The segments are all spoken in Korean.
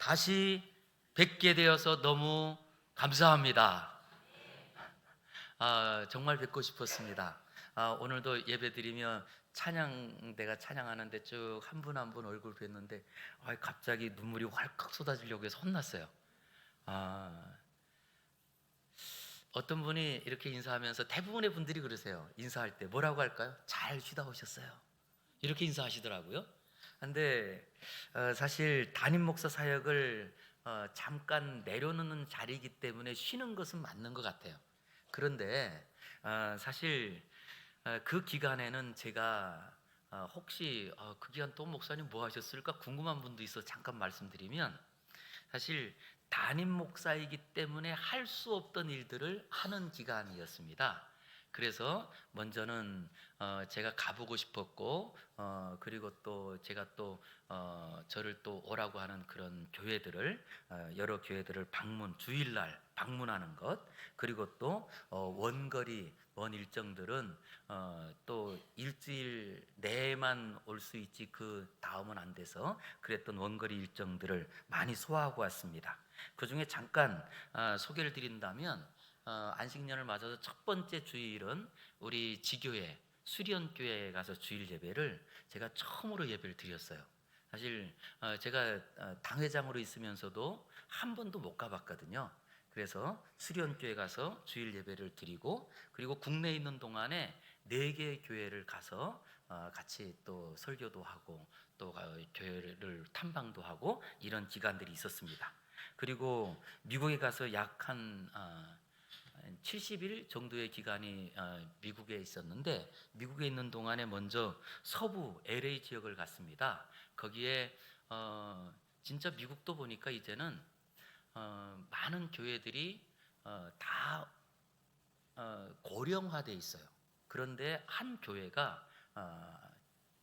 다시 뵙게 되어서 너무 감사합니다. 정말 뵙고 싶었습니다. 오늘도 예배 드리며 내가 찬양하는데 쭉 한 분 한 분 얼굴 뵀는데 갑자기 눈물이 왈칵 쏟아지려고 해서 혼났어요. 아, 어떤 분이 이렇게 인사하면서 대부분의 분들이 그러세요. 인사할 때 뭐라고 할까요? 잘 쉬다 오셨어요. 이렇게 인사하시더라고요. 근데 사실 담임 목사 사역을 잠깐 내려놓는 자리이기 때문에 쉬는 것은 맞는 것 같아요. 그런데 사실 그 기간에는 제가 혹시 그 기간 또 목사님 뭐 하셨을까 궁금한 분도 있어 잠깐 말씀드리면, 사실 담임 목사이기 때문에 할 수 없던 일들을 하는 기간이었습니다. 그래서 먼저는 제가 가보고 싶었고, 그리고 또 제가 또 저를 또 오라고 하는 그런 교회들을, 여러 교회들을 주일날 방문하는 것, 그리고 또 원거리 먼 일정들은 또 일주일 내만 올 수 있지 그 다음은 안 돼서 그랬던 원거리 일정들을 많이 소화하고 왔습니다. 그 중에 잠깐 소개를 드린다면, 안식년을 맞아서 첫 번째 주일은 우리 지교회 수련교회에 가서 주일 예배를 제가 처음으로 예배를 드렸어요. 사실 제가 당회장으로 있으면서도 한 번도 못 가봤거든요. 그래서 수련교회 가서 주일 예배를 드리고, 그리고 국내에 있는 동안에 4개 교회를 가서 같이 또 설교도 하고 또 교회를 탐방도 하고 이런 기간들이 있었습니다. 그리고 미국에 가서 약 한 70일 정도의 기간이 미국에 있었는데, 미국에 있는 동안에 먼저 서부 LA 지역을 갔습니다. 거기에 진짜 미국도 보니까 이제는 많은 교회들이 다 고령화돼 있어요. 그런데 한 교회가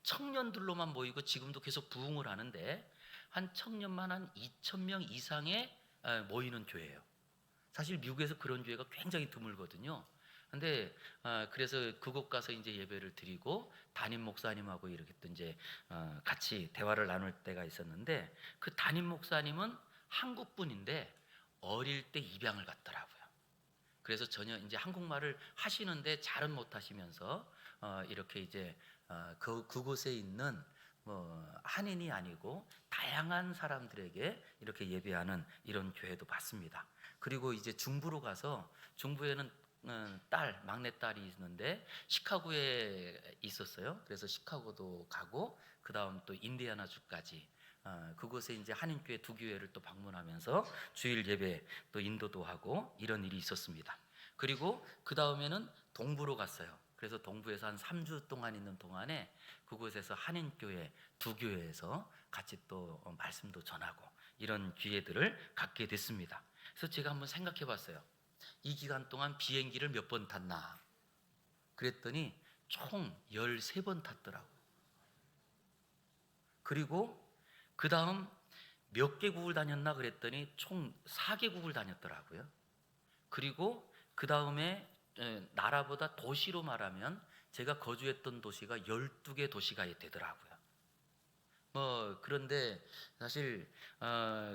청년들로만 모이고 지금도 계속 부흥을 하는데, 한 청년만 한 2,000명 이상의 모이는 교회예요. 사실 미국에서 그런 교회가 굉장히 드물거든요. 근데 그래서 그곳 가서 이제 예배를 드리고 담임 목사님하고 이렇게 또 이제 같이 대화를 나눌 때가 있었는데, 그 담임 목사님은 한국 분인데 어릴 때 입양을 갔더라고요. 그래서 전혀 이제 한국말을 하시는데 잘은 못 하시면서 이렇게 이제 그곳에 있는 뭐 한인이 아니고 다양한 사람들에게 이렇게 예배하는 이런 교회도 봤습니다. 그리고 이제 중부로 가서, 중부에는 막내 딸이 있는데 시카고에 있었어요. 그래서 시카고도 가고, 그 다음 또 인디애나주까지 그곳에 이제 한인교회 2교회를 또 방문하면서 주일 예배 또 인도도 하고 이런 일이 있었습니다. 그리고 그 다음에는 동부로 갔어요. 그래서 동부에서 한 3주 동안 있는 동안에 그곳에서 한인교회 2교회에서 같이 또 말씀도 전하고 이런 기회들을 갖게 됐습니다. 그래서 제가 한번 생각해 봤어요. 이 기간 동안 비행기를 몇 번 탔나? 그랬더니 총 13번 탔더라고요. 그리고 그 다음 몇 개국을 다녔나 그랬더니 총 4개국을 다녔더라고요. 그리고 그 다음에 나라보다 도시로 말하면 제가 거주했던 도시가 12개 도시가 되더라고요. 그런데 사실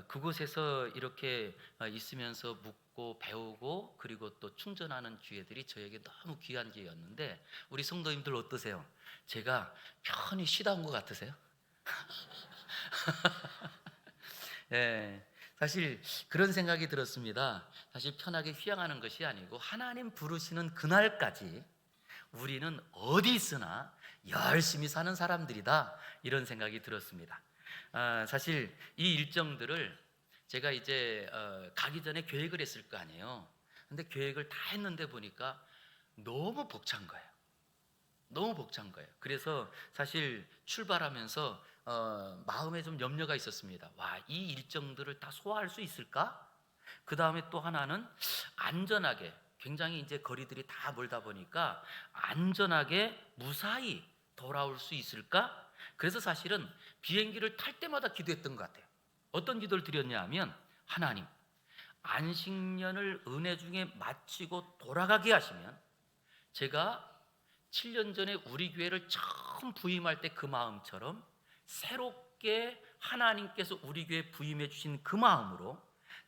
그곳에서 이렇게 있으면서 묵고 배우고 그리고 또 충전하는 기회들이 저에게 너무 귀한 기회였는데, 우리 성도님들 어떠세요? 제가 편히 쉬다 온 것 같으세요? 예, 사실 그런 생각이 들었습니다. 사실 편하게 휴양하는 것이 아니고 하나님 부르시는 그날까지 우리는 어디 있으나 열심히 사는 사람들이다, 이런 생각이 들었습니다. 사실 이 일정들을 제가 이제 가기 전에 계획을 했을 거 아니에요. 근데 계획을 다 했는데 보니까 너무 벅찬 거예요. 너무 벅찬 거예요. 그래서 사실 출발하면서 마음에 좀 염려가 있었습니다. 이 일정들을 다 소화할 수 있을까? 그 다음에 또 하나는 안전하게, 굉장히 이제 거리들이 다 멀다 보니까 안전하게 무사히 돌아올 수 있을까? 그래서 사실은 비행기를 탈 때마다 기도했던 것 같아요. 어떤 기도를 드렸냐 하면, 하나님, 안식년을 은혜 중에 마치고 돌아가게 하시면 제가 7년 전에 우리 교회를 처음 부임할 때 그 마음처럼 새롭게 하나님께서 우리 교회에 부임해 주신 그 마음으로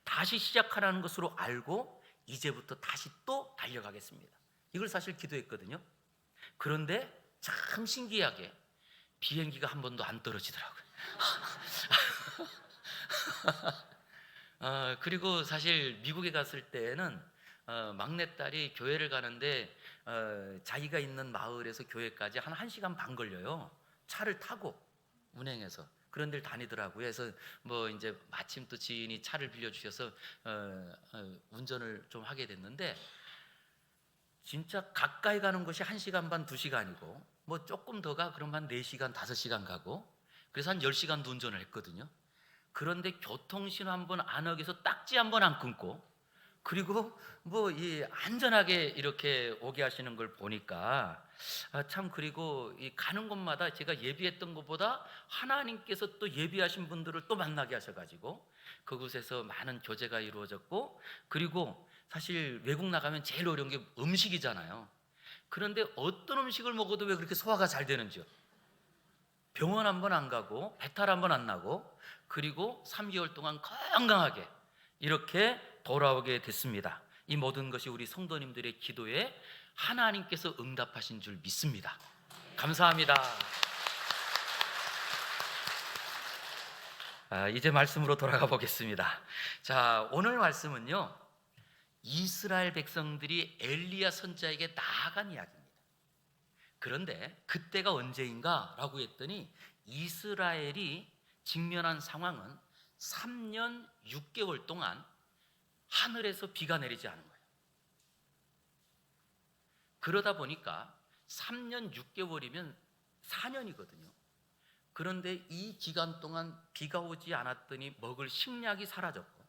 다시 시작하라는 것으로 알고 이제부터 다시 또 달려가겠습니다. 이걸 사실 기도했거든요. 그런데 참 신기하게 비행기가 한 번도 안 떨어지더라고요. 그리고 사실 미국에 갔을 때는 막내딸이 교회를 가는데 자기가 있는 마을에서 교회까지 한 1시간 반 걸려요. 차를 타고 운행해서 그런 데를 다니더라고요. 그래서 뭐 이제 마침 또 지인이 차를 빌려주셔서 운전을 좀 하게 됐는데, 진짜 가까이 가는 것이 1시간 반, 2시간이고 뭐 조금 더 가 그럼 한 4시간, 5시간 가고, 그래서 한 10시간도 운전을 했거든요. 그런데 교통신호 한 번 안 어겨서 딱지 한 번 안 끊고, 그리고 뭐 이 안전하게 이렇게 오게 하시는 걸 보니까 참, 그리고 이 가는 곳마다 제가 예비했던 것보다 하나님께서 또 예비하신 분들을 또 만나게 하셔가지고 그곳에서 많은 교제가 이루어졌고, 그리고 사실 외국 나가면 제일 어려운 게 음식이잖아요. 그런데 어떤 음식을 먹어도 왜 그렇게 소화가 잘 되는지요? 병원 한 번 안 가고 배탈 한 번 안 나고, 그리고 3개월 동안 건강하게 이렇게 돌아오게 됐습니다. 이 모든 것이 우리 성도님들의 기도에 하나님께서 응답하신 줄 믿습니다. 감사합니다. 이제 말씀으로 돌아가 보겠습니다. 자, 오늘 말씀은요, 이스라엘 백성들이 엘리야 선지자에게 나아간 이야기입니다. 그런데 그때가 언제인가 라고 했더니 이스라엘이 직면한 상황은 3년 6개월 동안 하늘에서 비가 내리지 않은 거예요. 그러다 보니까 3년 6개월이면 4년이거든요. 그런데 이 기간 동안 비가 오지 않았더니 먹을 식량이 사라졌고,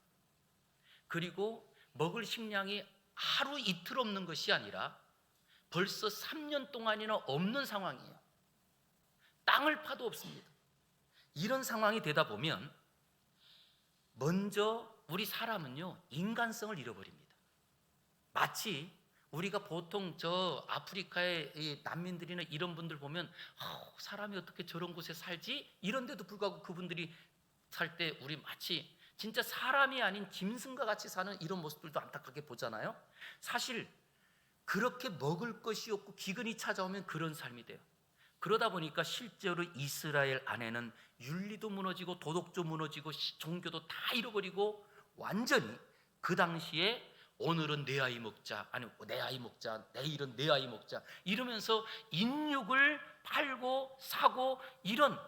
그리고 먹을 식량이 하루 이틀 없는 것이 아니라 벌써 3년 동안이나 없는 상황이에요. 땅을 파도 없습니다. 이런 상황이 되다 보면 먼저 우리 사람은요, 인간성을 잃어버립니다. 마치 우리가 보통 저 아프리카의 난민들이나 이런 분들 보면 사람이 어떻게 저런 곳에 살지? 이런데도 불구하고 그분들이 살 때 우리 마치 진짜 사람이 아닌 짐승과 같이 사는 이런 모습들도 안타깝게 보잖아요. 사실 그렇게 먹을 것이 없고 기근이 찾아오면 그런 삶이 돼요. 그러다 보니까 실제로 이스라엘 안에는 윤리도 무너지고 도덕도 무너지고 종교도 다 잃어버리고, 완전히 그 당시에 오늘은 내 아이 먹자, 아니 내 아이 먹자, 내일은 내 아이 먹자 이러면서 인육을 팔고 사고 이런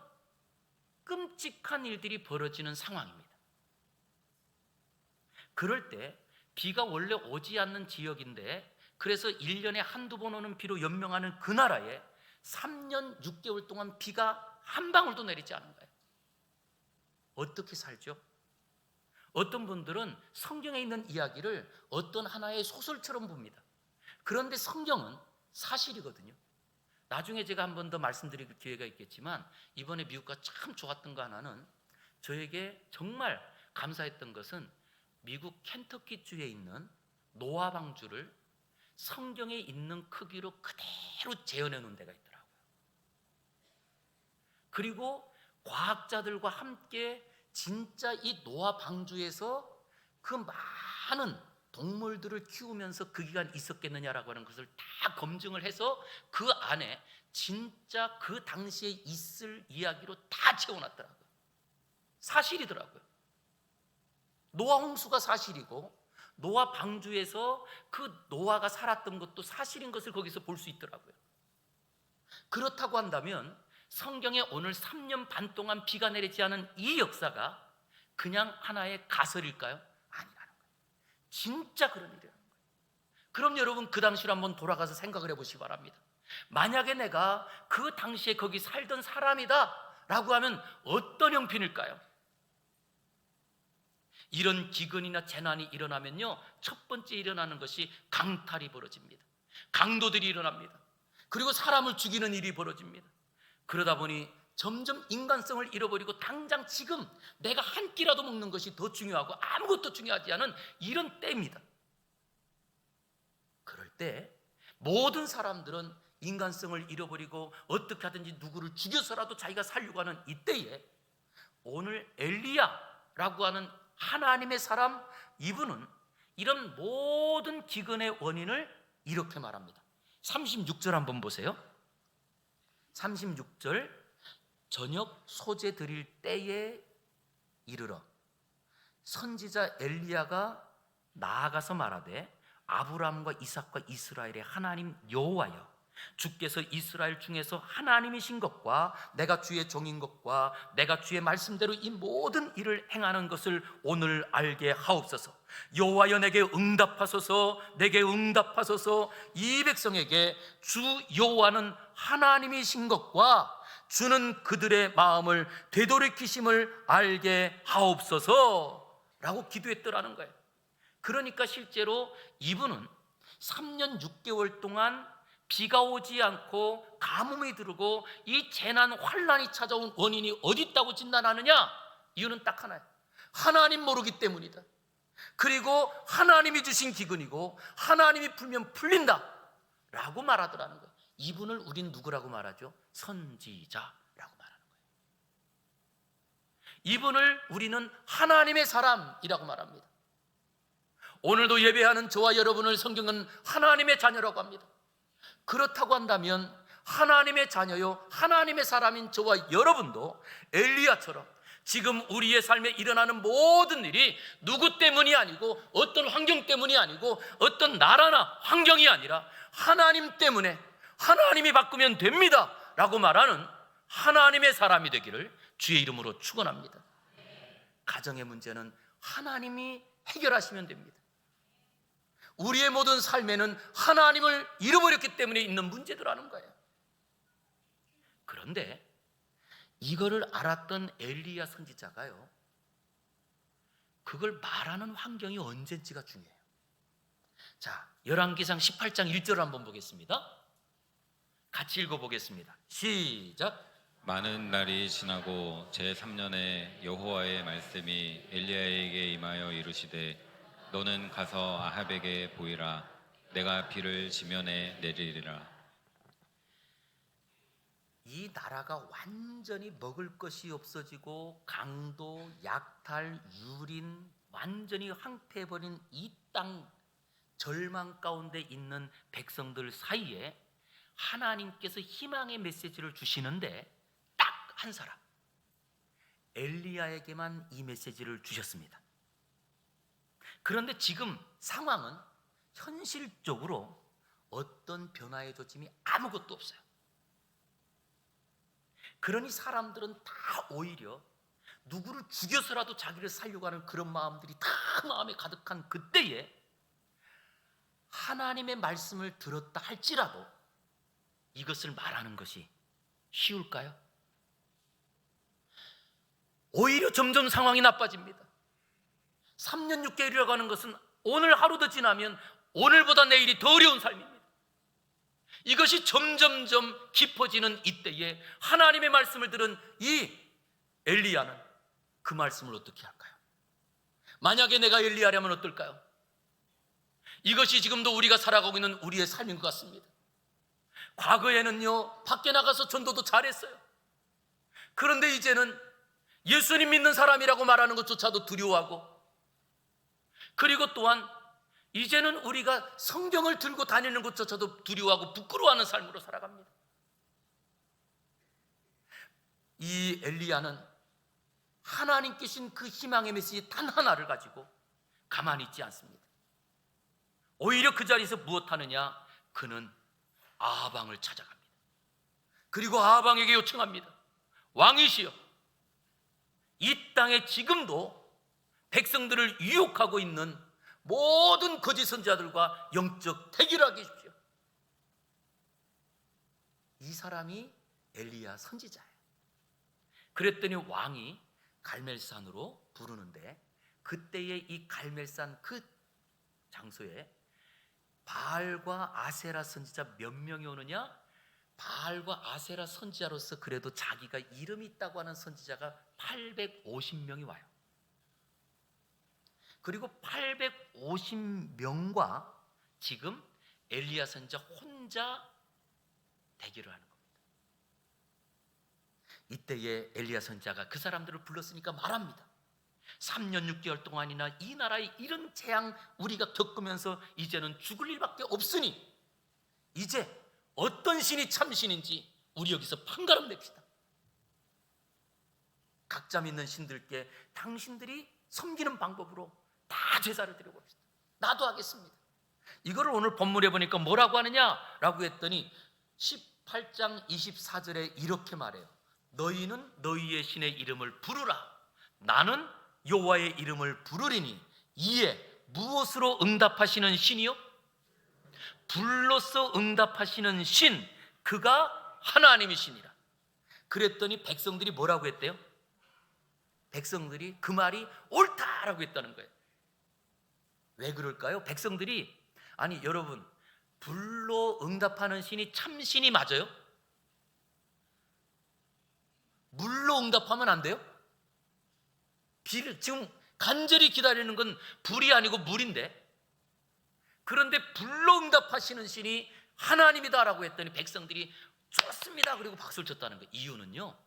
끔찍한 일들이 벌어지는 상황입니다. 그럴 때 비가 원래 오지 않는 지역인데, 그래서 1년에 한두 번 오는 비로 연명하는 그 나라에 3년 6개월 동안 비가 한 방울도 내리지 않은 거예요. 어떻게 살죠? 어떤 분들은 성경에 있는 이야기를 어떤 하나의 소설처럼 봅니다. 그런데 성경은 사실이거든요. 나중에 제가 한 번 더 말씀드릴 기회가 있겠지만, 이번에 미국가 참 좋았던 거 하나는, 저에게 정말 감사했던 것은 미국 켄터키 주에 있는 노아 방주를 성경에 있는 크기로 그대로 재현해 놓은 데가 있더라고요. 그리고 과학자들과 함께 진짜 이 노아 방주에서 그 많은 동물들을 키우면서 그 기간 있었겠느냐라고 하는 것을 다 검증을 해서 그 안에 진짜 그 당시에 있을 이야기로 다 채워놨더라고요. 사실이더라고요. 노아 홍수가 사실이고, 노아 방주에서 그 노아가 살았던 것도 사실인 것을 거기서 볼 수 있더라고요. 그렇다고 한다면 성경에 오늘 3년 반 동안 비가 내리지 않은 이 역사가 그냥 하나의 가설일까요? 아니라는 거예요. 진짜 그런 일이라는 거예요. 그럼 여러분, 그 당시로 한번 돌아가서 생각을 해보시기 바랍니다. 만약에 내가 그 당시에 거기 살던 사람이다 라고 하면 어떤 형편일까요? 이런 기근이나 재난이 일어나면요, 첫 번째 일어나는 것이 강탈이 벌어집니다. 강도들이 일어납니다. 그리고 사람을 죽이는 일이 벌어집니다. 그러다 보니 점점 인간성을 잃어버리고 당장 지금 내가 한 끼라도 먹는 것이 더 중요하고 아무것도 중요하지 않은 이런 때입니다. 그럴 때 모든 사람들은 인간성을 잃어버리고 어떻게 하든지 누구를 죽여서라도 자기가 살려고 하는 이때에 오늘 엘리야라고 하는 하나님의 사람, 이분은 이런 모든 기근의 원인을 이렇게 말합니다. 36절 한번 보세요. 36절, 저녁 소재 드릴 때에 이르러 선지자 엘리야가 나아가서 말하되, 아브라함과 이삭과 이스라엘의 하나님 여호와여, 주께서 이스라엘 중에서 하나님이신 것과 내가 주의 종인 것과 내가 주의 말씀대로 이 모든 일을 행하는 것을 오늘 알게 하옵소서. 여호와여, 내게 응답하소서, 내게 응답하소서. 이 백성에게 주 여호와는 하나님이신 것과 주는 그들의 마음을 되돌이키심을 알게 하옵소서 라고 기도했더라는 거예요. 그러니까 실제로 이분은 3년 6개월 동안 비가 오지 않고 가뭄이 들고 이 재난 환란이 찾아온 원인이 어디 있다고 진단하느냐? 이유는 딱 하나예요. 하나님 모르기 때문이다. 그리고 하나님이 주신 기근이고 하나님이 풀면 풀린다 라고 말하더라는 거예요. 이분을 우린 누구라고 말하죠? 선지자라고 말하는 거예요. 이분을 우리는 하나님의 사람이라고 말합니다. 오늘도 예배하는 저와 여러분을 성경은 하나님의 자녀라고 합니다. 그렇다고 한다면 하나님의 자녀요, 하나님의 사람인 저와 여러분도 엘리야처럼 지금 우리의 삶에 일어나는 모든 일이 누구 때문이 아니고 어떤 환경 때문이 아니고 어떤 나라나 환경이 아니라 하나님 때문에, 하나님이 바꾸면 됩니다 라고 말하는 하나님의 사람이 되기를 주의 이름으로 축원합니다. 가정의 문제는 하나님이 해결하시면 됩니다. 우리의 모든 삶에는 하나님을 잃어버렸기 때문에 있는 문제들하는 거예요. 그런데 이거를 알았던 엘리야 선지자가요, 그걸 말하는 환경이 언제인지가 중요해요. 자, 열왕기상 18장 1절을 한번 보겠습니다. 같이 읽어보겠습니다. 시작. 많은 날이 지나고 제3년에 여호와의 말씀이 엘리야에게 임하여 이르시되, 너는 가서 아합에게 보이라. 내가 비를 지면에 내리리라. 이 나라가 완전히 먹을 것이 없어지고 강도, 약탈, 유린 완전히 황폐해버린 이 땅 절망 가운데 있는 백성들 사이에 하나님께서 희망의 메시지를 주시는데 딱 한 사람, 엘리야에게만 이 메시지를 주셨습니다. 그런데 지금 상황은 현실적으로 어떤 변화의 조짐이 아무것도 없어요. 그러니 사람들은 다 오히려 누구를 죽여서라도 자기를 살려고 하는 그런 마음들이 다 마음에 가득한 그때에 하나님의 말씀을 들었다 할지라도 이것을 말하는 것이 쉬울까요? 오히려 점점 상황이 나빠집니다. 3년 6개월이라고 하는 것은 오늘 하루 더 지나면 오늘보다 내일이 더 어려운 삶입니다. 이것이 점점점 깊어지는 이때에 하나님의 말씀을 들은 이 엘리야는 그 말씀을 어떻게 할까요? 만약에 내가 엘리야라면 어떨까요? 이것이 지금도 우리가 살아가고 있는 우리의 삶인 것 같습니다. 과거에는요, 밖에 나가서 전도도 잘했어요. 그런데 이제는 예수님 믿는 사람이라고 말하는 것조차도 두려워하고, 그리고 또한 이제는 우리가 성경을 들고 다니는 것조차도 두려워하고 부끄러워하는 삶으로 살아갑니다. 이 엘리야는 하나님께 주신 그 희망의 메시지 단 하나를 가지고 가만히 있지 않습니다. 오히려 그 자리에서 무엇하느냐? 그는 아합왕을 찾아갑니다. 그리고 아합왕에게 요청합니다. 왕이시여, 이 땅에 지금도 백성들을 유혹하고 있는 모든 거짓 선지자들과 영적 대결하게 해주십시오. 이 사람이 엘리야 선지자예요. 그랬더니 왕이 갈멜산으로 부르는데, 그때의 이 갈멜산 그 장소에 바알과 아세라 선지자 몇 명이 오느냐? 바알과 아세라 선지자로서 그래도 자기가 이름이 있다고 하는 선지자가 850명이 와요. 그리고 850명과 지금 엘리야 선지자 혼자 대결을 하는 겁니다. 이때에 엘리야 선지자가 그 사람들을 불렀으니까 말합니다. 3년 6개월 동안이나 이 나라의 이런 재앙 우리가 겪으면서 이제는 죽을 일밖에 없으니 이제 어떤 신이 참신인지 우리 여기서 판가름 냅시다. 각자 믿는 신들께 당신들이 섬기는 방법으로 다 제사를 드려봅시다. 나도 하겠습니다. 이거를 오늘 본문에 보니까 뭐라고 하느냐라고 했더니 18장 24절에 이렇게 말해요. 너희는 너희의 신의 이름을 부르라. 나는 여호와의 이름을 부르리니 이에 무엇으로 응답하시는 신이요? 불로서 응답하시는 신, 그가 하나님이시니라. 그랬더니 백성들이 뭐라고 했대요? 백성들이 그 말이 옳다라고 했다는 거예요. 왜 그럴까요? 백성들이, 아니 여러분, 불로 응답하는 신이 참신이 맞아요? 물로 응답하면 안 돼요? 지금 간절히 기다리는 건 불이 아니고 물인데, 그런데 불로 응답하시는 신이 하나님이다라고 했더니 백성들이 좋습니다 그리고 박수를 쳤다는 거예요. 이유는요,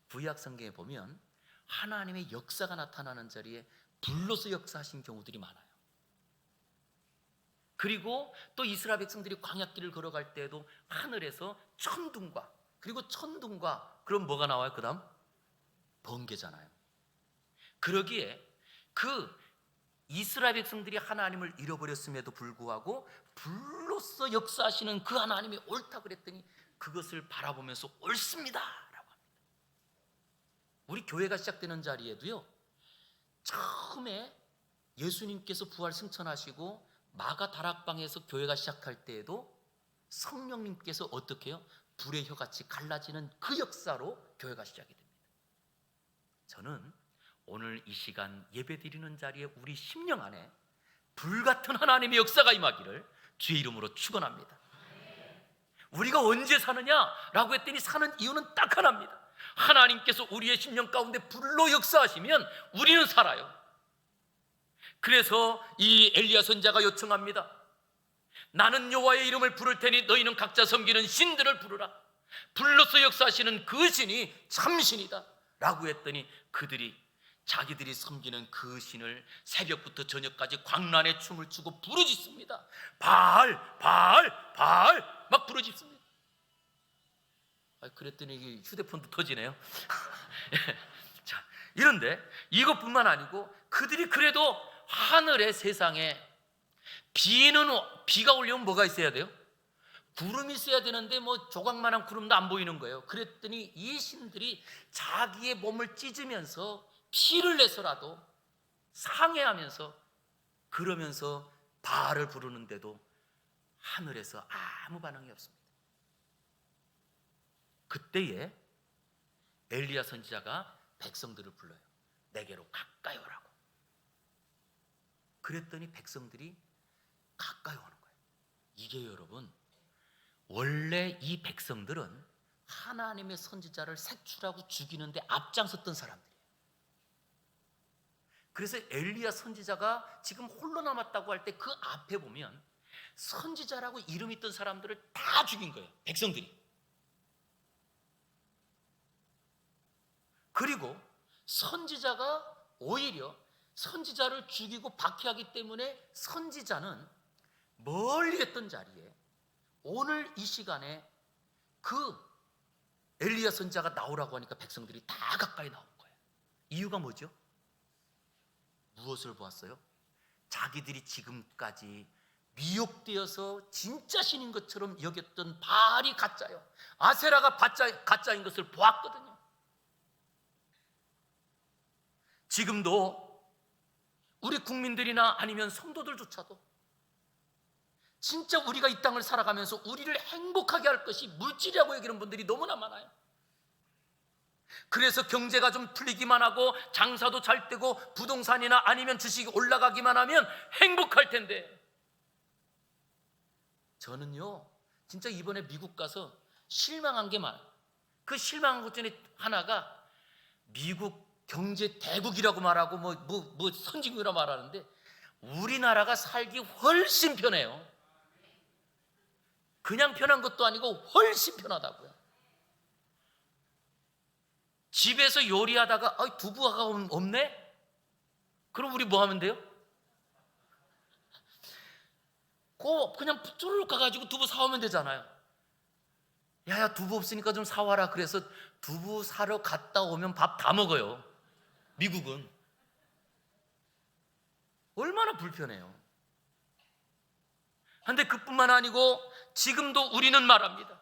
구약 성경에 보면 하나님의 역사가 나타나는 자리에 불로서 역사하신 경우들이 많아요. 그리고 또 이스라엘 백성들이 광야길을 걸어갈 때에도 하늘에서 천둥과, 그리고 천둥과, 그럼 뭐가 나와요? 그 다음 번개잖아요. 그러기에 그 이스라엘 백성들이 하나님을 잃어버렸음에도 불구하고 불로서 역사하시는 그 하나님이 옳다 그랬더니 그것을 바라보면서 옳습니다 라고 합니다. 우리 교회가 시작되는 자리에도요, 처음에 예수님께서 부활 승천하시고 마가 다락방에서 교회가 시작할 때에도 성령님께서 어떻게 해요? 불의 혀같이 갈라지는 그 역사로 교회가 시작이 됩니다. 저는 오늘 이 시간 예배드리는 자리에 우리 심령 안에 불같은 하나님의 역사가 임하기를 주의 이름으로 축원합니다. 우리가 언제 사느냐라고 했더니 사는 이유는 딱 하나입니다. 하나님께서 우리의 심령 가운데 불로 역사하시면 우리는 살아요. 그래서 이 엘리야 선지자가 요청합니다. 나는 여호와의 이름을 부를 테니 너희는 각자 섬기는 신들을 부르라. 불로서 역사하시는 그 신이 참신이다 라고 했더니 그들이 자기들이 섬기는 그 신을 새벽부터 저녁까지 광란에 춤을 추고 부르짖습니다. 바알, 바알, 바알 막 부르짖습니다. 그랬더니 휴대폰도 터지네요. 자, 이런데 이것뿐만 아니고 그들이 그래도 하늘의 세상에 비가 올려면 뭐가 있어야 돼요? 구름이 있어야 되는데 뭐 조각만한 구름도 안 보이는 거예요. 그랬더니 이 신들이 자기의 몸을 찢으면서 피를 내서라도 상해하면서 그러면서 바알을 부르는데도 하늘에서 아무 반응이 없습니다. 그때에 엘리야 선지자가 백성들을 불러요. 내게로 가까이 오라고. 그랬더니 백성들이 가까이 오는 거예요. 이게 여러분, 원래 이 백성들은 하나님의 선지자를 색출하고 죽이는데 앞장섰던 사람들이에요. 그래서 엘리야 선지자가 지금 홀로 남았다고 할 때 그 앞에 보면 선지자라고 이름 있던 사람들을 다 죽인 거예요, 백성들이. 그리고 선지자가 오히려 선지자를 죽이고 박해하기 때문에 선지자는 멀리 했던 자리에 오늘 이 시간에 그 엘리야 선지자가 나오라고 하니까 백성들이 다 가까이 나온 거예요. 이유가 뭐죠? 무엇을 보았어요? 자기들이 지금까지 미혹되어서 진짜 신인 것처럼 여겼던 바알이 가짜요, 아세라가 가짜인 것을 보았거든요. 지금도 우리 국민들이나 아니면 성도들조차도 진짜 우리가 이 땅을 살아가면서 우리를 행복하게 할 것이 물질이라고 여기는 분들이 너무나 많아요. 그래서 경제가 좀 풀리기만 하고 장사도 잘 되고 부동산이나 아니면 주식이 올라가기만 하면 행복할 텐데, 저는요 진짜 이번에 미국 가서 실망한 게 많아요. 그 실망한 것 중에 하나가 미국 경제 대국이라고 말하고 뭐 선진국이라고 말하는데 우리나라가 살기 훨씬 편해요. 그냥 편한 것도 아니고 훨씬 편하다고요. 집에서 요리하다가 두부가 없네? 그럼 우리 뭐 하면 돼요? 그냥 쪼르륵 가가지고 두부 사오면 되잖아요. 야야, 두부 없으니까 좀 사와라. 그래서 두부 사러 갔다 오면 밥 다 먹어요. 미국은 얼마나 불편해요. 그런데 그뿐만 아니고 지금도 우리는 말합니다.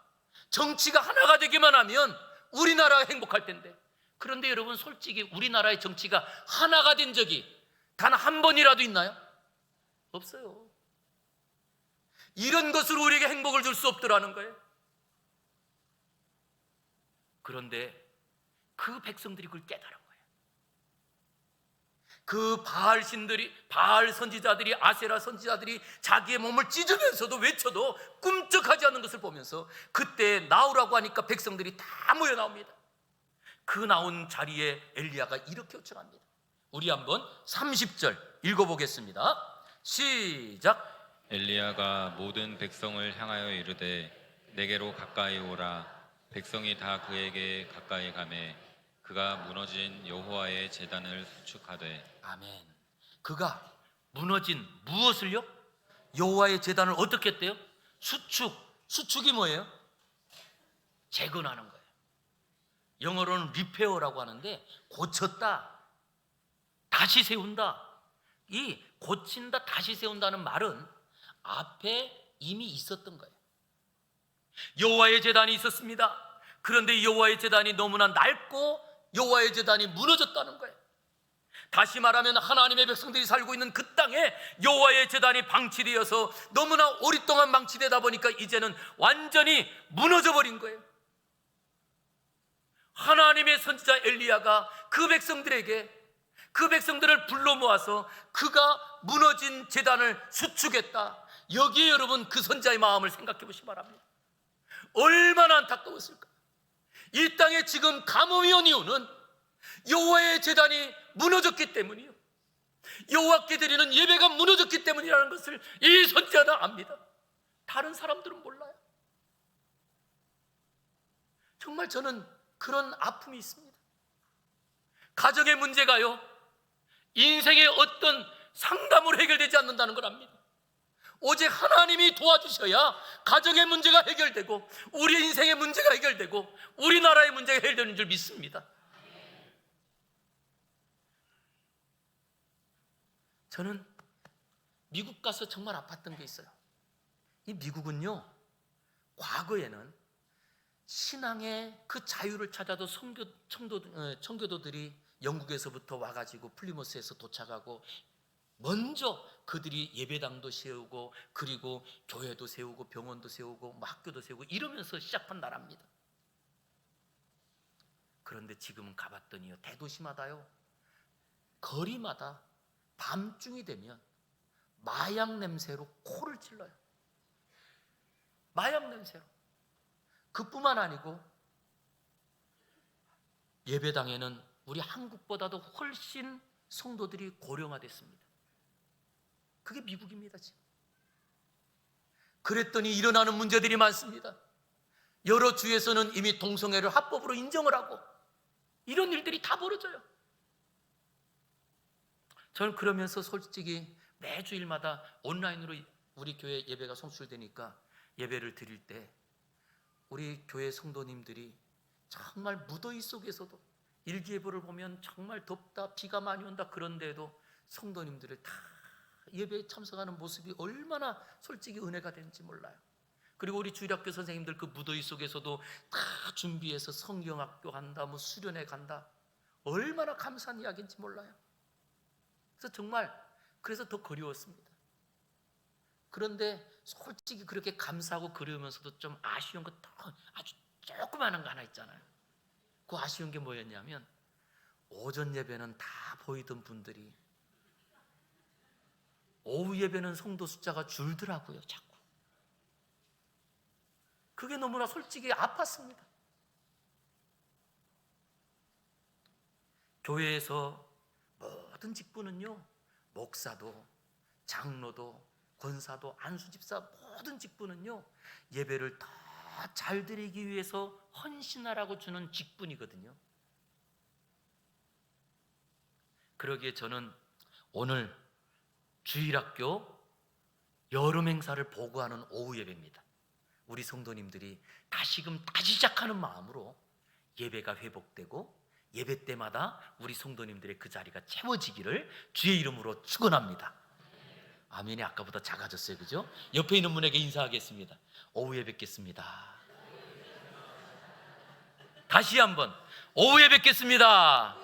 정치가 하나가 되기만 하면 우리나라가 행복할 텐데, 그런데 여러분, 솔직히 우리나라의 정치가 하나가 된 적이 단 한 번이라도 있나요? 없어요. 이런 것으로 우리에게 행복을 줄 수 없더라는 거예요. 그런데 그 백성들이 그걸 깨달은 거예요. 그 바알 신들이, 바알 선지자들이, 아세라 선지자들이 자기의 몸을 찢으면서도 외쳐도 꿈쩍하지 않는 것을 보면서 그때 나오라고 하니까 백성들이 다 모여 나옵니다. 그 나온 자리에 엘리야가 이렇게 요청합니다. 우리 한번 30절 읽어보겠습니다. 시작. 엘리야가 모든 백성을 향하여 이르되 내게로 가까이 오라. 백성이 다 그에게 가까이 가매 그가 무너진 여호와의 제단을 수축하되. 아멘. 그가 무너진 무엇을요? 여호와의 제단을 어떻게 했대요? 수축이 뭐예요? 재건하는 거예요. 영어로는 리페어라고 하는데 고쳤다, 다시 세운다. 이 고친다, 다시 세운다는 말은 앞에 이미 있었던 거예요. 여호와의 제단이 있었습니다. 그런데 여호와의 제단이 너무나 낡고 여호와의 제단이 무너졌다는 거예요. 다시 말하면 하나님의 백성들이 살고 있는 그 땅에 여호와의 제단이 방치되어서 너무나 오랫동안 방치되다 보니까 이제는 완전히 무너져 버린 거예요. 하나님의 선지자 엘리야가 그 백성들을 불러 모아서 그가 무너진 제단을 수축했다. 여기에 여러분, 그 선지자의 마음을 생각해 보시기 바랍니다. 얼마나 안타까웠을까. 이 땅에 지금 가뭄이 온 이유는 여호와의 제단이 무너졌기 때문이요, 여호와께 드리는 예배가 무너졌기 때문이라는 것을 이 선지자는 압니다. 다른 사람들은 몰라요. 정말 저는 그런 아픔이 있습니다. 가정의 문제가요, 인생의 어떤 상담으로 해결되지 않는다는 걸 압니다. 오직 하나님이 도와주셔야 가정의 문제가 해결되고 우리 인생의 문제가 해결되고 우리나라의 문제가 해결되는 줄 믿습니다. 저는 미국 가서 정말 아팠던 게 있어요. 이 미국은요, 과거에는 신앙의 그 자유를 찾아도 청교도들이 영국에서부터 와가지고 플리머스에서 도착하고 먼저 그들이 예배당도 세우고 그리고 교회도 세우고 병원도 세우고 뭐 학교도 세우고 이러면서 시작한 나라입니다. 그런데 지금은 가봤더니요, 대도시마다요, 거리마다 밤중이 되면 마약 냄새로 코를 찔러요. 마약 냄새로. 그뿐만 아니고 예배당에는 우리 한국보다도 훨씬 성도들이 고령화됐습니다. 그게 미국입니다. 지금. 그랬더니 일어나는 문제들이 많습니다. 여러 주에서는 이미 동성애를 합법으로 인정을 하고 이런 일들이 다 벌어져요. 저는 그러면서 솔직히 매주일마다 온라인으로 우리 교회 예배가 송출되니까 예배를 드릴 때 우리 교회 성도님들이 정말 무더위 속에서도 일기예보를 보면 정말 덥다, 비가 많이 온다, 그런데도 성도님들을 다 예배에 참석하는 모습이 얼마나 솔직히 은혜가 되는지 몰라요. 그리고 우리 주일학교 선생님들 그 무더위 속에서도 다 준비해서 성경학교 간다, 뭐 수련회 간다, 얼마나 감사한 이야기인지 몰라요. 그래서 정말 그래서 더 그리웠습니다. 그런데 솔직히 그렇게 감사하고 그리우면서도 좀 아쉬운 거 아주 조그마한 거 하나 있잖아요. 그 아쉬운 게 뭐였냐면 오전 예배는 다 보이던 분들이 오후 예배는 성도 숫자가 줄더라고요. 자꾸. 그게 너무나 솔직히 아팠습니다. 교회에서 모든 직분은요, 목사도 장로도 권사도 안수집사 모든 직분은요, 예배를 더 잘 드리기 위해서 헌신하라고 주는 직분이거든요. 그러기에 저는 오늘 주일학교 여름 행사를 보고하는 오후 예배입니다. 우리 성도님들이 다시금 다시 시작하는 마음으로 예배가 회복되고 예배 때마다 우리 성도님들의 그 자리가 채워지기를 주의 이름으로 축원합니다. 아멘이 아까보다 작아졌어요, 그죠? 옆에 있는 분에게 인사하겠습니다. 오후에 뵙겠습니다. 다시 한번 오후에 뵙겠습니다.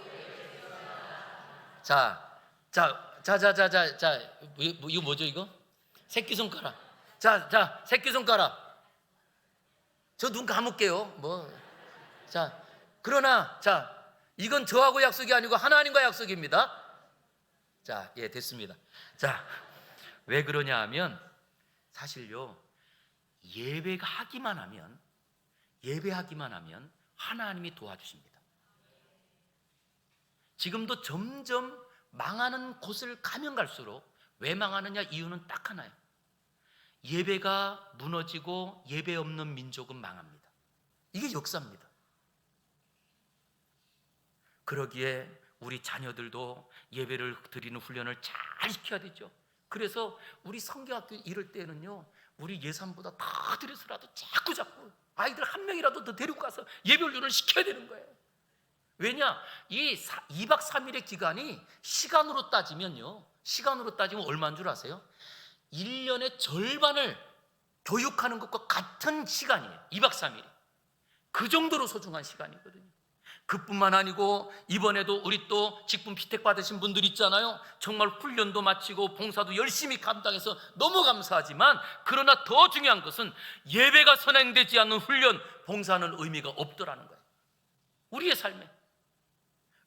자, 이거 뭐죠 이거? 새끼손가락. 자, 새끼손가락. 저 눈 감을게요. 자, 그러나 이건 저하고 약속이 아니고 하나님과 약속입니다. 자, 예, 됐습니다. 자, 왜 그러냐 하면 사실요, 예배하기만 하면 하나님이 도와주십니다. 지금도 점점 망하는 곳을 가면 갈수록 왜 망하느냐? 이유는 딱 하나예요. 예배가 무너지고 예배 없는 민족은 망합니다. 이게 역사입니다. 그러기에 우리 자녀들도 예배를 드리는 훈련을 잘 시켜야 되죠. 그래서 우리 성경학교 이럴 때는요, 우리 예산보다 더 들여서라도 자꾸 아이들 한 명이라도 더 데리고 가서 예배 훈련을 시켜야 되는 거예요. 왜냐? 이 2박 3일의 기간이 시간으로 따지면 얼마인 줄 아세요? 1년의 절반을 교육하는 것과 같은 시간이에요. 2박 3일이. 그 정도로 소중한 시간이거든요. 그뿐만 아니고 이번에도 우리 또 직분 피택 받으신 분들 있잖아요. 정말 훈련도 마치고 봉사도 열심히 감당해서 너무 감사하지만, 그러나 더 중요한 것은 예배가 선행되지 않는 훈련, 봉사는 의미가 없더라는 거예요. 우리의 삶에.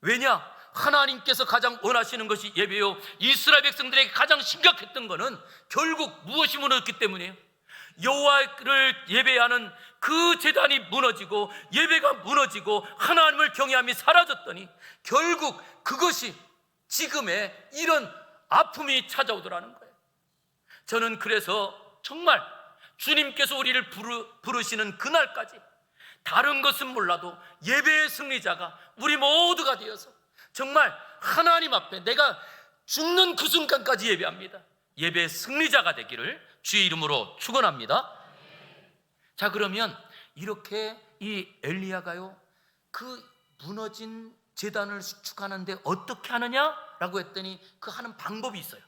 왜냐? 하나님께서 가장 원하시는 것이 예배요, 이스라엘 백성들에게 가장 심각했던 것은 결국 무엇이 무너졌기 때문이에요? 여호와를 예배하는 그 제단이 무너지고 예배가 무너지고 하나님을 경외함이 사라졌더니 결국 그것이 지금의 이런 아픔이 찾아오더라는 거예요. 저는 그래서 정말 주님께서 우리를 부르시는 그날까지 다른 것은 몰라도 예배의 승리자가 우리 모두가 되어서 정말 하나님 앞에 내가 죽는 그 순간까지 예배합니다. 예배의 승리자가 되기를 주의 이름으로 축원합니다. 자, 그러면 이렇게 이 엘리야가요, 그 무너진 제단을 수축하는데 어떻게 하느냐라고 했더니 그 하는 방법이 있어요.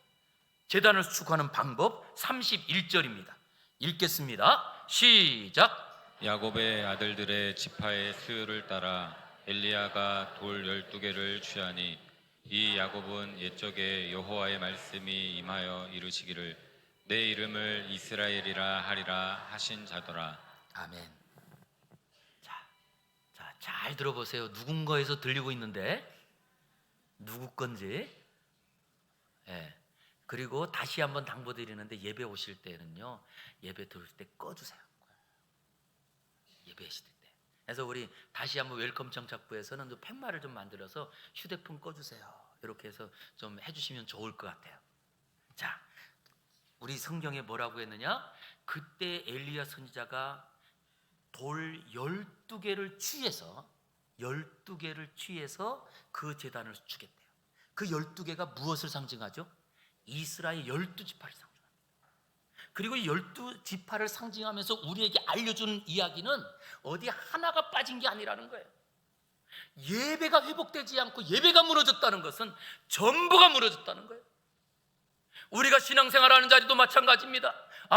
제단을 수축하는 방법 31절입니다. 읽겠습니다. 시작. 야곱의 아들들의 지파의 수요를 따라 엘리야가 돌 12개를 취하니 이 야곱은 옛적에 여호와의 말씀이 임하여 이르시기를 내 이름을 이스라엘이라 하리라 하신 자더라. 아멘. 자, 잘 들어보세요. 누군가에서 들리고 있는데 누구 건지. 예. 그리고 다시 한번 당부드리는데, 예배 오실 때는요, 예배 들을 때 꺼주세요. 예배하실 때. 그래서 우리 다시 한번 웰컴 정착부에서는 팻말을 좀 만들어서 휴대폰 꺼주세요, 이렇게 해서 좀 해주시면 좋을 것 같아요. 자, 우리 성경에 뭐라고 했느냐? 그때 엘리야 선지자가 돌 12개를 취해서 그 제단을 수축했대요. 그 12개가 무엇을 상징하죠? 이스라엘 12지파를 상징합니다. 그리고 이 12지파를 상징하면서 우리에게 알려주는 이야기는 어디 하나가 빠진 게 아니라는 거예요. 예배가 회복되지 않고 예배가 무너졌다는 것은 전부가 무너졌다는 거예요. 우리가 신앙생활하는 자리도 마찬가지입니다.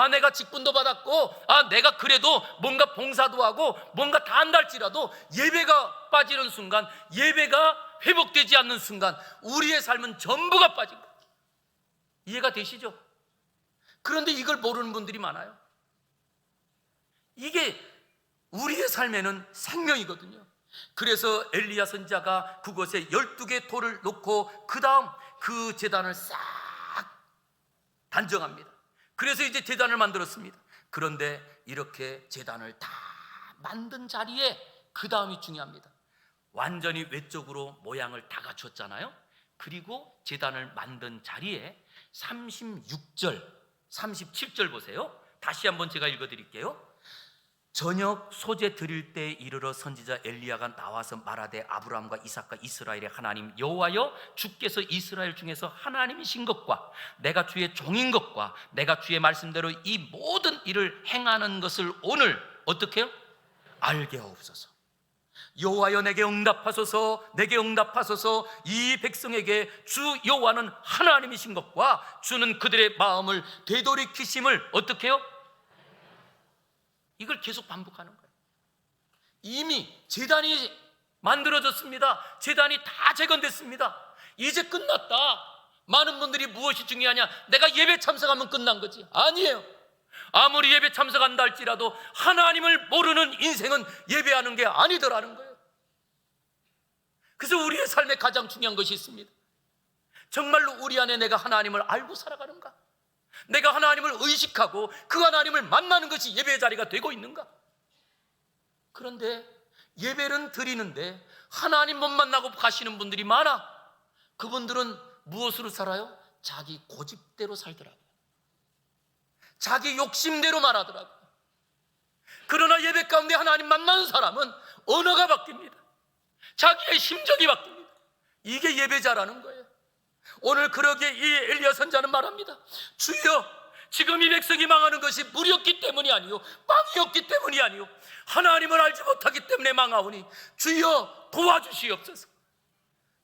내가 직분도 받았고, 내가 그래도 뭔가 봉사도 하고 뭔가 다 한다 할지라도 예배가 빠지는 순간, 예배가 회복되지 않는 순간 우리의 삶은 전부가 빠진 거예요. 이해가 되시죠? 그런데 이걸 모르는 분들이 많아요. 이게 우리의 삶에는 생명이거든요. 그래서 엘리야 선지자가 그곳에 12개 돌을 놓고 그 다음 그 제단을 싹 단정합니다. 그래서 이제 제단을 만들었습니다. 그런데 이렇게 제단을 다 만든 자리에 그 다음이 중요합니다. 완전히 외적으로 모양을 다 갖췄잖아요. 그리고 제단을 만든 자리에 36절 37절 보세요. 다시 한번 제가 읽어드릴게요. 저녁 소재 드릴 때 이르러 선지자 엘리야가 나와서 말하되 아브라함과 이삭과 이스라엘의 하나님 여호와여, 주께서 이스라엘 중에서 하나님이신 것과 내가 주의 종인 것과 내가 주의 말씀대로 이 모든 일을 행하는 것을 오늘 어떻게 해요? 알게 하옵소서. 여호와여, 내게 응답하소서. 내게 응답하소서. 이 백성에게 주 여호와는 하나님이신 것과 주는 그들의 마음을 되돌이키심을 어떻게 해요? 이걸 계속 반복하는 거예요. 이미 제단이 만들어졌습니다. 제단이 다 재건됐습니다. 이제 끝났다. 많은 분들이 무엇이 중요하냐? 내가 예배 참석하면 끝난 거지. 아니에요. 아무리 예배 참석한다 할지라도 하나님을 모르는 인생은 예배하는 게 아니더라는 거예요. 그래서 우리의 삶에 가장 중요한 것이 있습니다. 정말로 우리 안에 내가 하나님을 알고 살아가는가? 내가 하나님을 의식하고 그 하나님을 만나는 것이 예배의 자리가 되고 있는가? 그런데 예배는 드리는데 하나님 못 만나고 가시는 분들이 많아. 그분들은 무엇으로 살아요? 자기 고집대로 살더라고요. 자기 욕심대로 말하더라고요. 그러나 예배 가운데 하나님 만나는 사람은 언어가 바뀝니다. 자기의 심정이 바뀝니다. 이게 예배자라는 거예요. 오늘 그러기에 이 엘리야 선자는 말합니다. 주여, 지금 이 백성이 망하는 것이 물이 없기 때문이 아니요 빵이 없기 때문이 아니요 하나님을 알지 못하기 때문에 망하오니 주여 도와주시옵소서.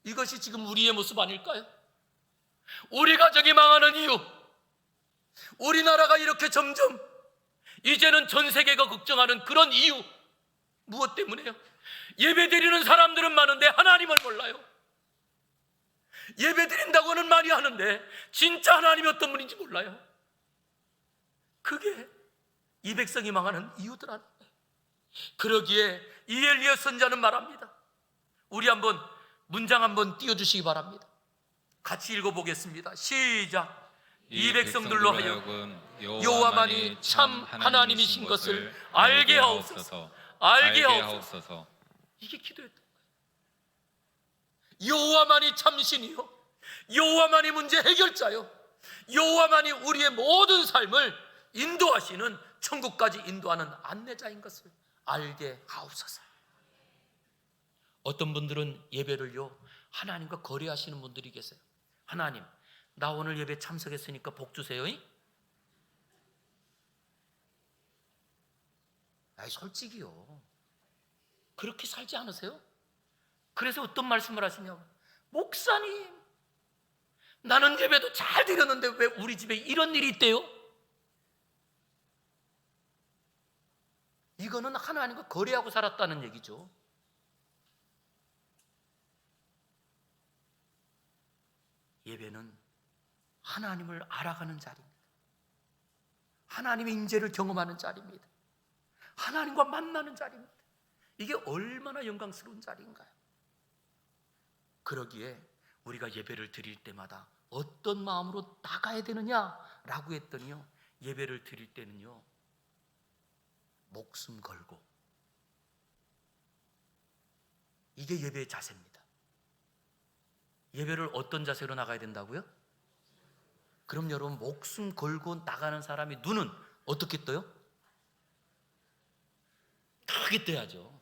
이것이 지금 우리의 모습 아닐까요? 우리 가정이 망하는 이유, 우리나라가 이렇게 점점 이제는 전 세계가 걱정하는 그런 이유, 무엇 때문에요? 예배 드리는 사람들은 많은데 하나님을 몰라요. 예배 드린다고는 많이 하는데 진짜 하나님이 어떤 분인지 몰라요. 그게 이 백성이 망하는 이유더라는 거예요. 그러기에 이 엘리야 선자는 말합니다. 우리 한번 문장 한번 띄워주시기 바랍니다. 같이 읽어보겠습니다. 시작. 이 백성들로 하여금 여호와만이 참 하나님이신 것을 알게 하옵소서. 알게 하옵소서. 이게 기도였던 거예요. 여호와만이 참신이요, 여호와만이 문제 해결자요, 여호와만이 우리의 모든 삶을 인도하시는, 천국까지 인도하는 안내자인 것을 알게 하옵소서. 어떤 분들은 예배를요 하나님과 거래하시는 분들이 계세요. 하나님, 나 오늘 예배 참석했으니까 복 주세요. 아이, 솔직히요 그렇게 살지 않으세요? 그래서 어떤 말씀을 하시냐고. 목사님, 나는 예배도 잘 드렸는데 왜 우리 집에 이런 일이 있대요? 이거는 하나님과 거래하고 살았다는 얘기죠. 예배는 하나님을 알아가는 자리입니다. 하나님의 임재를 경험하는 자리입니다. 하나님과 만나는 자리입니다. 이게 얼마나 영광스러운 자리인가요? 그러기에 우리가 예배를 드릴 때마다 어떤 마음으로 나가야 되느냐라고 했더니요, 예배를 드릴 때는요 목숨 걸고, 이게 예배의 자세입니다. 예배를 어떤 자세로 나가야 된다고요? 그럼 여러분, 목숨 걸고 나가는 사람이 눈은 어떻게 떠요? 크게 떠야죠.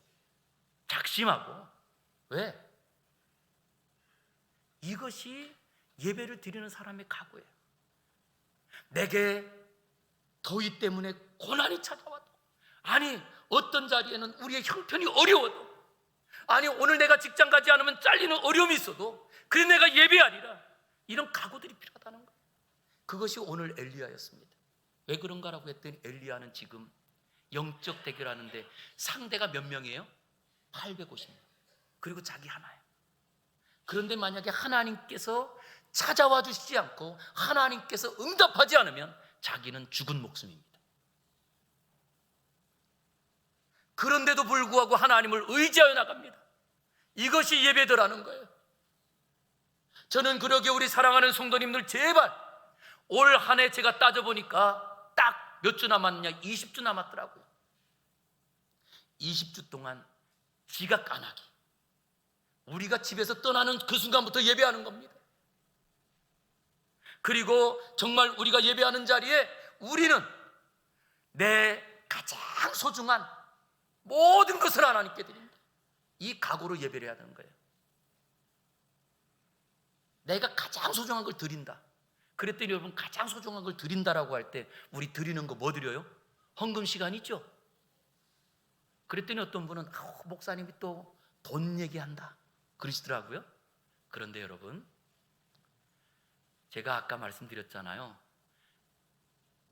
작심하고. 왜? 이것이 예배를 드리는 사람의 각오예요. 내게 더위 때문에 고난이 찾아와도, 아니 어떤 자리에는 우리의 형편이 어려워도, 아니 오늘 내가 직장 가지 않으면 잘리는 어려움이 있어도 그래 내가 예배하리라, 이런 각오들이 필요하다는 거예요. 그것이 오늘 엘리야였습니다. 왜 그런가라고 했더니 엘리야는 지금 영적 대결하는데 상대가 몇 명이에요? 850명. 그리고 자기 하나예요. 그런데 만약에 하나님께서 찾아와 주시지 않고 하나님께서 응답하지 않으면 자기는 죽은 목숨입니다. 그런데도 불구하고 하나님을 의지하여 나갑니다. 이것이 예배더라는 거예요. 저는 그러게 우리 사랑하는 성도님들, 제발 올 한 해 제가 따져보니까 딱 몇 주 남았냐? 20주 남았더라고요. 20주 동안 지각 안 하기. 우리가 집에서 떠나는 그 순간부터 예배하는 겁니다. 그리고 정말 우리가 예배하는 자리에 우리는 내 가장 소중한 모든 것을 하나님께 드린다. 이 각오로 예배를 해야 되는 거예요. 내가 가장 소중한 걸 드린다. 그랬더니 여러분, 가장 소중한 걸 드린다라고 할 때 우리 드리는 거 뭐 드려요? 헌금 시간 있죠? 그랬더니 어떤 분은 목사님이 또 돈 얘기한다 그러시더라고요. 그런데 여러분, 제가 아까 말씀드렸잖아요.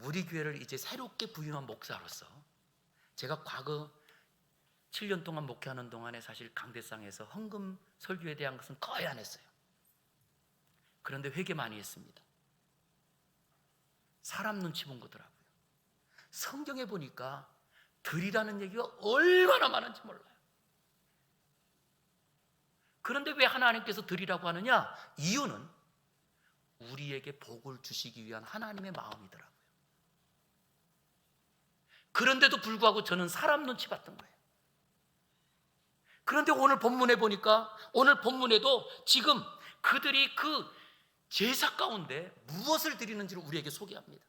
우리 교회를 이제 새롭게 부임한 목사로서 제가 과거 7년 동안 목회하는 동안에 사실 강대상에서 헌금 설교에 대한 것은 거의 안 했어요. 그런데 회개 많이 했습니다. 사람 눈치 본 거더라고요. 성경에 보니까 드리라는 얘기가 얼마나 많은지 몰라요. 그런데 왜 하나님께서 드리라고 하느냐? 이유는 우리에게 복을 주시기 위한 하나님의 마음이더라고요. 그런데도 불구하고 저는 사람 눈치 봤던 거예요. 그런데 오늘 본문에 보니까, 오늘 본문에도 지금 그들이 그 제사 가운데 무엇을 드리는지를 우리에게 소개합니다.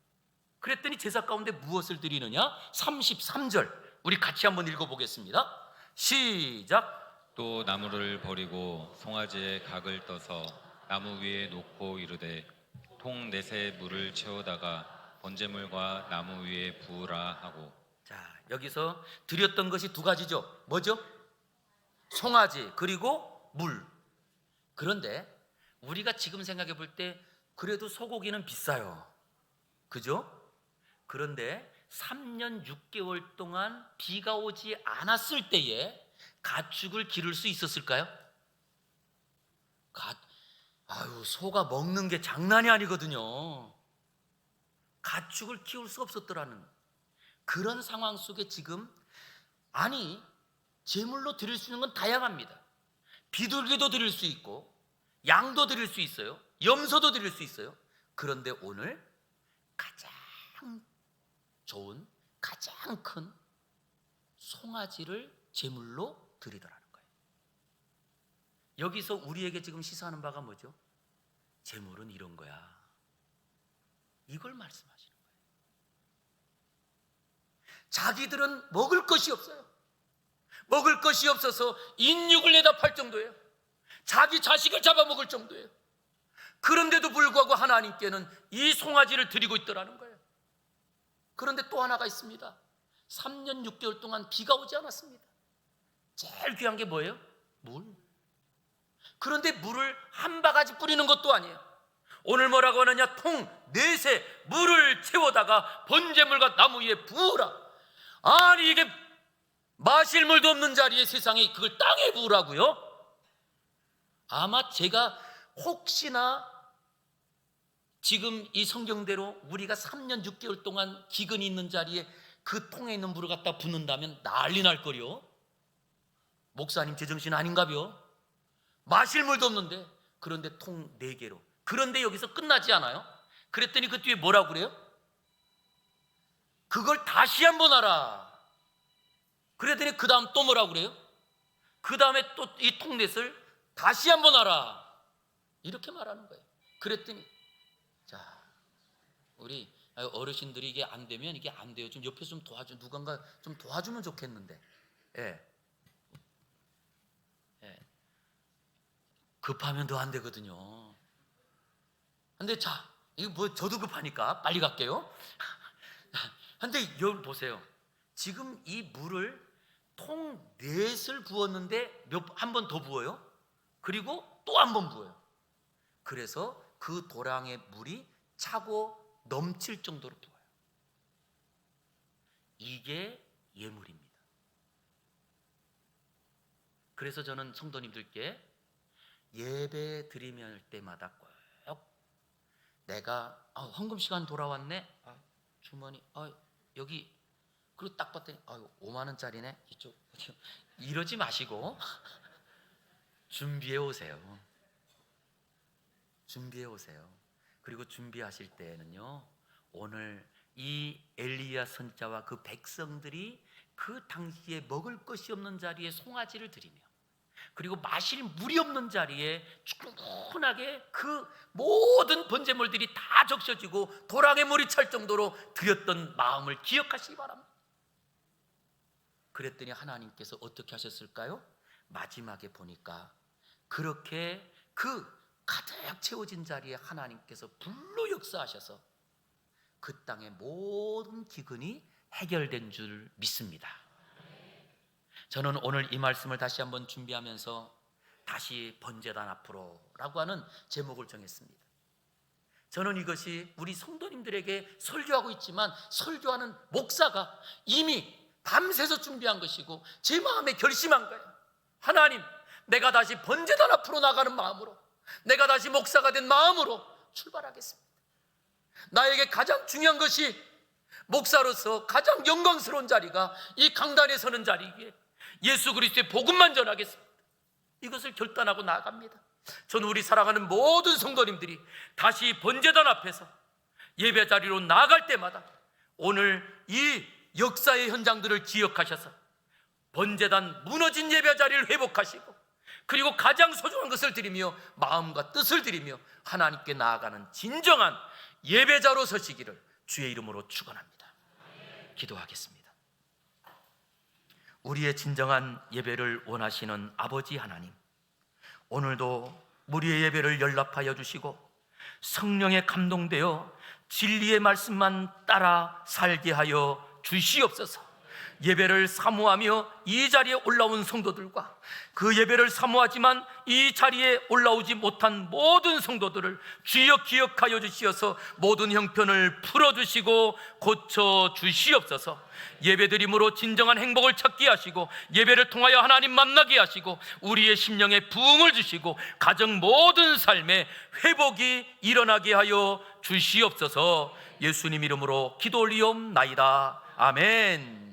그랬더니 제사 가운데 무엇을 드리느냐? 33절 우리 같이 한번 읽어보겠습니다. 시작. 또 나무를 버리고 송아지의 각을 떠서 나무 위에 놓고 이르되 통 넷에 물을 채우다가 번제물과 나무 위에 부으라 하고. 자, 여기서 드렸던 것이 두 가지죠. 뭐죠? 송아지 그리고 물. 그런데 우리가 지금 생각해 볼 때 그래도 소고기는 비싸요. 그죠? 그런데 3년 6개월 동안 비가 오지 않았을 때에 가축을 기를 수 있었을까요? 소가 먹는 게 장난이 아니거든요. 가축을 키울 수 없었더라는 그런 상황 속에 지금, 아니, 제물로 드릴 수 있는 건 다양합니다. 비둘기도 드릴 수 있고 양도 드릴 수 있어요. 염소도 드릴 수 있어요. 그런데 오늘 가장 좋은, 가장 큰 송아지를 제물로 드리더라는 거예요. 여기서 우리에게 지금 시사하는 바가 뭐죠? 제물은 이런 거야. 이걸 말씀하시는 거예요. 자기들은 먹을 것이 없어요. 먹을 것이 없어서 인육을 내다 팔 정도예요. 자기 자식을 잡아먹을 정도예요. 그런데도 불구하고 하나님께는 이 송아지를 드리고 있더라는 거예요. 그런데 또 하나가 있습니다. 3년 6개월 동안 비가 오지 않았습니다. 제일 귀한 게 뭐예요? 물. 그런데 물을 한 바가지 뿌리는 것도 아니에요. 오늘 뭐라고 하느냐? 통 넷에 물을 채워다가 번제물과 나무 위에 부으라. 아니, 이게 마실 물도 없는 자리에 세상에 그걸 땅에 부으라고요? 아마 제가 혹시나 지금 이 성경대로 우리가 3년 6개월 동안 기근이 있는 자리에 그 통에 있는 물을 갖다 붓는다면 난리 날 거요. 목사님 제정신 아닌가벼? 마실 물도 없는데. 그런데 통 4개로. 그런데 여기서 끝나지 않아요. 그랬더니 그 뒤에 뭐라고 그래요? 그걸 다시 한번 하라. 그랬더니 그 다음 또 뭐라고 그래요? 그 다음에 또 이 통넷을 다시 한번 하라. 이렇게 말하는 거예요. 그랬더니, 자, 우리 어르신들이 이게 안 되면 이게 안 돼요. 좀 옆에서 좀 누군가 좀 도와주면 좋겠는데. 예. 급하면 더 안 되거든요. 근데 자, 이거 뭐 저도 급하니까 빨리 갈게요. 근데 여기 보세요. 지금 이 물을 통 넷을 부었는데 한 번 더 부어요. 그리고 또 한 번 부어요. 그래서 그 도랑의 물이 차고 넘칠 정도로 부어요. 이게 예물입니다. 그래서 저는 성도님들께 예배 드리면 때마다 꼭 내가 헌금 시간 돌아왔네. 주머니 여기, 그리고 딱 봤더니 5만 원짜리네. 이쪽 이러지 마시고 준비해 오세요. 준비해 오세요. 그리고 준비하실 때에는요, 오늘 이 엘리야 선자와 그 백성들이 그 당시에 먹을 것이 없는 자리에 송아지를 드리며, 그리고 마실 물이 없는 자리에 충분하게 그 모든 번제물들이 다 적셔지고 도랑에 물이 찰 정도로 드렸던 마음을 기억하시기 바랍니다. 그랬더니 하나님께서 어떻게 하셨을까요? 마지막에 보니까 그렇게 그 가득 채워진 자리에 하나님께서 불로 역사하셔서 그 땅의 모든 기근이 해결된 줄 믿습니다. 저는 오늘 이 말씀을 다시 한번 준비하면서 다시 번제단 앞으로라고 하는 제목을 정했습니다. 저는 이것이 우리 성도님들에게 설교하고 있지만 설교하는 목사가 이미 밤새서 준비한 것이고 제 마음에 결심한 거예요. 하나님, 내가 다시 번제단 앞으로 나가는 마음으로, 내가 다시 목사가 된 마음으로 출발하겠습니다. 나에게 가장 중요한 것이 목사로서 가장 영광스러운 자리가 이 강단에 서는 자리에 예수 그리스도의 복음만 전하겠습니다. 이것을 결단하고 나아갑니다. 저는 우리 사랑하는 모든 성도님들이 다시 번제단 앞에서 예배 자리로 나아갈 때마다 오늘 이 역사의 현장들을 기억하셔서 번제단 무너진 예배 자리를 회복하시고 그리고 가장 소중한 것을 드리며 마음과 뜻을 드리며 하나님께 나아가는 진정한 예배자로 서시기를 주의 이름으로 축원합니다. 기도하겠습니다. 우리의 진정한 예배를 원하시는 아버지 하나님, 오늘도 우리의 예배를 연락하여 주시고 성령에 감동되어 진리의 말씀만 따라 살게 하여 주시옵소서. 예배를 사모하며 이 자리에 올라온 성도들과 그 예배를 사모하지만 이 자리에 올라오지 못한 모든 성도들을 주여 기억하여 주시어서 모든 형편을 풀어주시고 고쳐주시옵소서. 예배드림으로 진정한 행복을 찾게 하시고 예배를 통하여 하나님 만나게 하시고 우리의 심령에 부흥을 주시고 가정 모든 삶에 회복이 일어나게 하여 주시옵소서. 예수님 이름으로 기도 올리옵나이다. 아멘.